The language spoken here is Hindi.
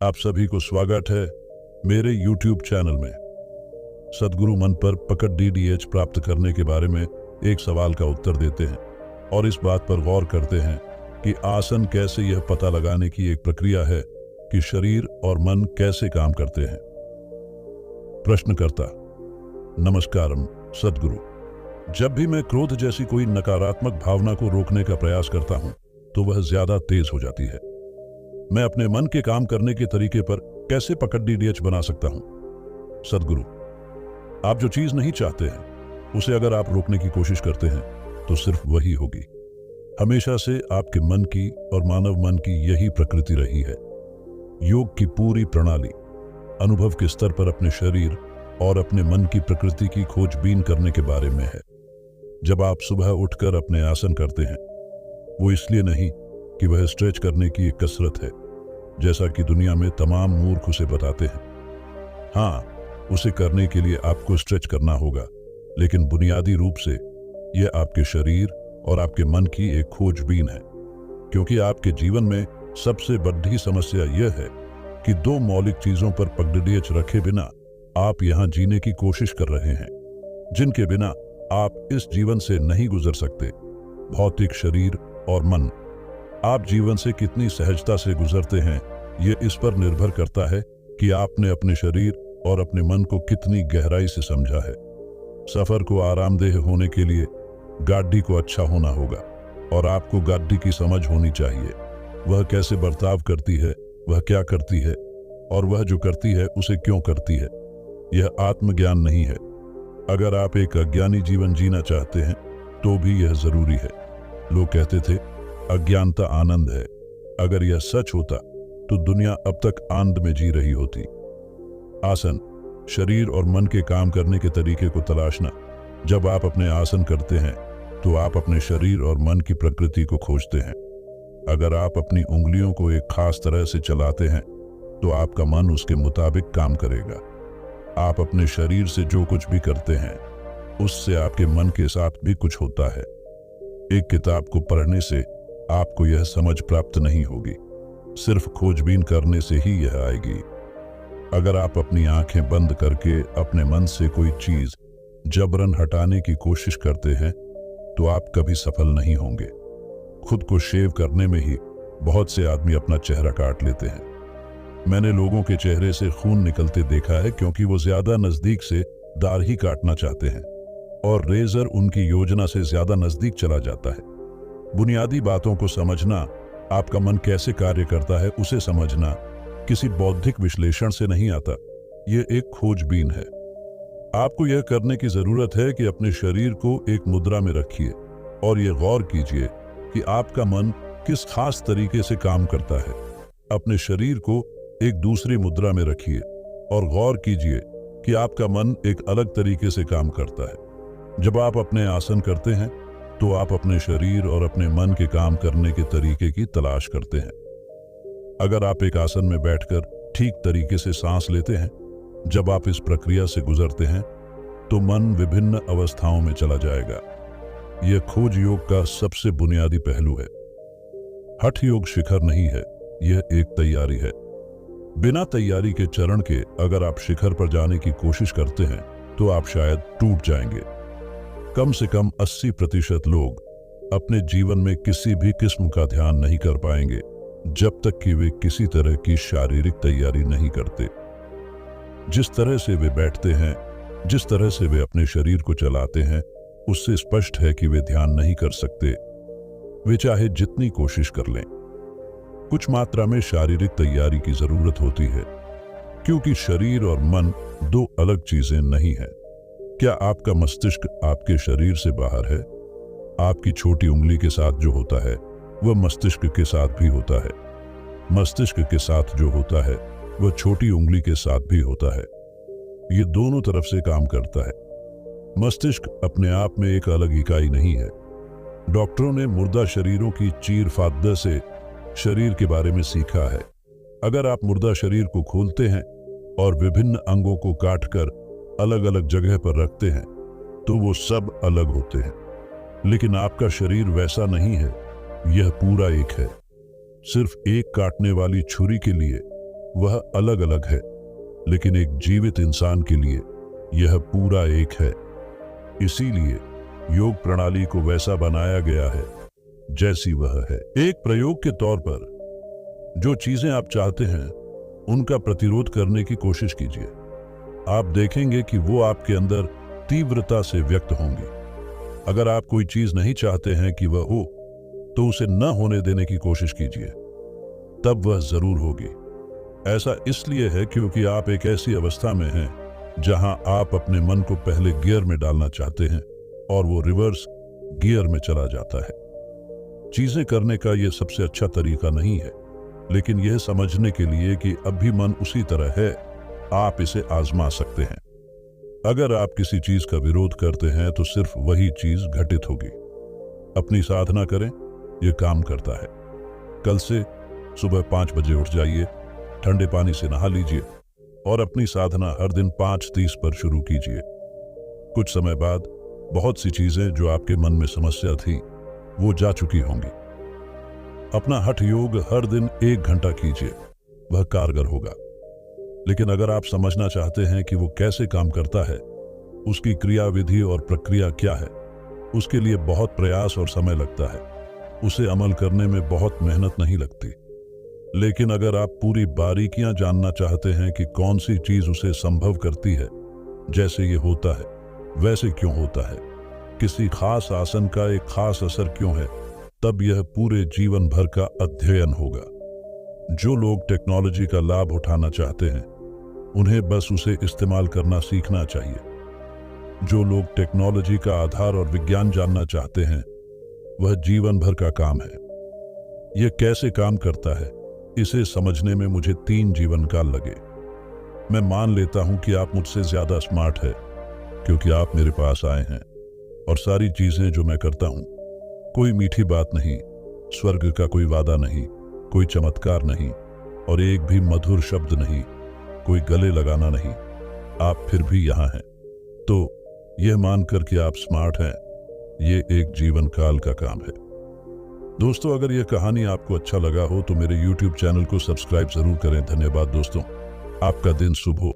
आप सभी को स्वागत है मेरे YouTube चैनल में। सद्गुरु मन पर पकड़ DDH प्राप्त करने के बारे में एक सवाल का उत्तर देते हैं और इस बात पर गौर करते हैं कि आसन कैसे यह पता लगाने की एक प्रक्रिया है कि शरीर और मन कैसे काम करते हैं। प्रश्नकर्ता: नमस्कारम सद्गुरु। जब भी मैं क्रोध जैसी कोई नकारात्मक भावना को रोकने का प्रयास करता हूं तो वह ज्यादा तेज हो जाती है। मैं अपने मन के काम करने के तरीके पर कैसे पकड़ DDH बना सकता हूं? सद्गुरु: आप जो चीज नहीं चाहते हैं उसे अगर आप रोकने की कोशिश करते हैं तो सिर्फ वही होगी। हमेशा से आपके मन की और मानव मन की यही प्रकृति रही है। योग की पूरी प्रणाली अनुभव के स्तर पर अपने शरीर और अपने मन की प्रकृति की खोजबीन करने के बारे में है। जब आप सुबह उठकर अपने आसन करते हैं, वो इसलिए नहीं कि वह स्ट्रेच करने की एक कसरत है जैसा कि दुनिया में तमाम मूर्ख उसे बताते हैं। हाँ, उसे करने के लिए आपको स्ट्रेच करना होगा, लेकिन बुनियादी रूप से यह आपके शरीर और आपके मन की एक खोजबीन है, क्योंकि आपके जीवन में सबसे बड़ी समस्या यह है कि दो मौलिक चीजों पर पकड़ DDH रखे बिना आप यहां जीने की कोशिश कर रहे हैं, जिनके बिना आप इस जीवन से नहीं गुजर सकते। भौतिक शरीर और मन। आप जीवन से कितनी सहजता से गुजरते हैं ये इस पर निर्भर करता है कि आपने अपने शरीर और अपने मन को कितनी गहराई से समझा है। सफर को आरामदेह होने के लिए गाड़ी को अच्छा होना होगा और आपको गाड़ी की समझ होनी चाहिए। वह कैसे बर्ताव करती है, वह क्या करती है और वह जो करती है उसे क्यों करती है। यह आत्मज्ञान नहीं है। अगर आप एक अज्ञानी जीवन जीना चाहते हैं तो भी यह जरूरी है। लोग कहते थे अज्ञानता आनंद है। अगर यह सच होता तो दुनिया अब तक आनंद में जी रही होती। आसन, शरीर और मन के काम करने के तरीके को तलाशना। जब आप अपने आसन करते हैं तो आप अपने शरीर और मन की प्रकृति को खोजते हैं। अगर आप अपनी उंगलियों को एक खास तरह से चलाते हैं तो आपका मन उसके मुताबिक काम करेगा। आप अपने शरीर से जो कुछ भी करते हैं उससे आपके मन के साथ भी कुछ होता है। एक किताब को पढ़ने से आपको यह समझ प्राप्त नहीं होगी, सिर्फ खोजबीन करने से ही यह आएगी। अगर आप अपनी आंखें बंद करके अपने मन से कोई चीज जबरन हटाने की कोशिश करते हैं तो आप कभी सफल नहीं होंगे। खुद को शेव करने में ही बहुत से आदमी अपना चेहरा काट लेते हैं। मैंने लोगों के चेहरे से खून निकलते देखा है क्योंकि वो ज्यादा नजदीक से दाढ़ ही काटना चाहते हैं और रेजर उनकी योजना से ज्यादा नजदीक चला जाता है। बुनियादी बातों को समझना, आपका मन कैसे कार्य करता है उसे समझना किसी बौद्धिक विश्लेषण से नहीं आता। यह एक खोजबीन है। आपको यह करने की जरूरत है कि अपने शरीर को एक मुद्रा में रखिए और यह गौर कीजिए कि आपका मन किस खास तरीके से काम करता है। अपने शरीर को एक दूसरी मुद्रा में रखिए और गौर कीजिए कि आपका मन एक अलग तरीके से काम करता है। जब आप अपने आसन करते हैं तो आप अपने शरीर और अपने मन के काम करने के तरीके की तलाश करते हैं। अगर आप एक आसन में बैठकर ठीक तरीके से सांस लेते हैं, जब आप इस प्रक्रिया से गुजरते हैं तो मन विभिन्न अवस्थाओं में चला जाएगा। यह खोज योग का सबसे बुनियादी पहलू है। हठ योग शिखर नहीं है, यह एक तैयारी है। बिना तैयारी के चरण के अगर आप शिखर पर जाने की कोशिश करते हैं तो आप शायद टूट जाएंगे। कम से कम 80% लोग अपने जीवन में किसी भी किस्म का ध्यान नहीं कर पाएंगे जब तक कि वे किसी तरह की शारीरिक तैयारी नहीं करते। जिस तरह से वे बैठते हैं, जिस तरह से वे अपने शरीर को चलाते हैं, उससे स्पष्ट है कि वे ध्यान नहीं कर सकते, वे चाहे जितनी कोशिश कर लें। कुछ मात्रा में शारीरिक तैयारी की जरूरत होती है, क्योंकि शरीर और मन दो अलग चीजें नहीं हैं। क्या आपका मस्तिष्क आपके शरीर से बाहर है? आपकी छोटी उंगली के साथ जो होता है वह मस्तिष्क के साथ भी होता है। मस्तिष्क के साथ जो होता है वह छोटी उंगली के साथ भी होता है। ये दोनों तरफ से काम करता है। मस्तिष्क अपने आप में एक अलग इकाई नहीं है। डॉक्टरों ने मुर्दा शरीरों की चीर-फाड़ से शरीर के बारे में सीखा है। अगर आप मुर्दा शरीर को खोलते हैं और विभिन्न अंगों को काटकर अलग अलग जगह पर रखते हैं तो वो सब अलग होते हैं, लेकिन आपका शरीर वैसा नहीं है। यह पूरा एक है। सिर्फ एक काटने वाली छुरी के लिए वह अलग अलग है, लेकिन एक जीवित इंसान के लिए यह पूरा एक है। इसीलिए योग प्रणाली को वैसा बनाया गया है जैसी वह है। एक प्रयोग के तौर पर जो चीजें आप चाहते हैं उनका प्रतिरोध करने की कोशिश कीजिए। आप देखेंगे कि वो आपके अंदर तीव्रता से व्यक्त होंगी। अगर आप कोई चीज नहीं चाहते हैं कि वह हो, तो उसे न होने देने की कोशिश कीजिए, तब वह जरूर होगी। ऐसा इसलिए है क्योंकि आप एक ऐसी अवस्था में हैं जहां आप अपने मन को पहले गियर में डालना चाहते हैं और वो रिवर्स गियर में चला जाता है। चीजें करने का यह सबसे अच्छा तरीका नहीं है, लेकिन यह समझने के लिए कि अब भी मन उसी तरह है, आप इसे आजमा सकते हैं। अगर आप किसी चीज का विरोध करते हैं तो सिर्फ वही चीज घटित होगी। अपनी साधना करें, यह काम करता है। कल से सुबह 5 बजे उठ जाइए, ठंडे पानी से नहा लीजिए और अपनी साधना हर दिन 5:30 पर शुरू कीजिए। कुछ समय बाद बहुत सी चीजें जो आपके मन में समस्या थी वो जा चुकी होंगी। अपना हठ योग हर दिन 1 घंटा कीजिए, वह कारगर होगा। लेकिन अगर आप समझना चाहते हैं कि वो कैसे काम करता है, उसकी क्रियाविधि और प्रक्रिया क्या है, उसके लिए बहुत प्रयास और समय लगता है। उसे अमल करने में बहुत मेहनत नहीं लगती। लेकिन अगर आप पूरी बारीकियां जानना चाहते हैं कि कौन सी चीज उसे संभव करती है, जैसे ये होता है, वैसे क्यों होता है, किसी खास आसन का एक खास असर क्यों है, तब यह पूरे जीवन भर का अध्ययन होगा। जो लोग टेक्नोलॉजी का लाभ उठाना चाहते हैं, उन्हें बस उसे इस्तेमाल करना सीखना चाहिए। जो लोग टेक्नोलॉजी का आधार और विज्ञान जानना चाहते हैं, वह जीवन भर का काम है। यह कैसे काम करता है, इसे समझने में मुझे 3 जीवन काल लगे। मैं मान लेता हूं कि आप मुझसे ज्यादा स्मार्ट है, क्योंकि आप मेरे पास आए हैं और सारी चीजें जो मैं करता हूं, कोई मीठी बात नहीं, स्वर्ग का कोई वादा नहीं, कोई चमत्कार नहीं और एक भी मधुर शब्द नहीं, कोई गले लगाना नहीं, आप फिर भी यहां हैं। तो यह मानकर कि आप स्मार्ट हैं, ये एक जीवन काल का काम है। दोस्तों, अगर यह कहानी आपको अच्छा लगा हो तो मेरे YouTube चैनल को सब्सक्राइब जरूर करें। धन्यवाद दोस्तों, आपका दिन शुभ हो।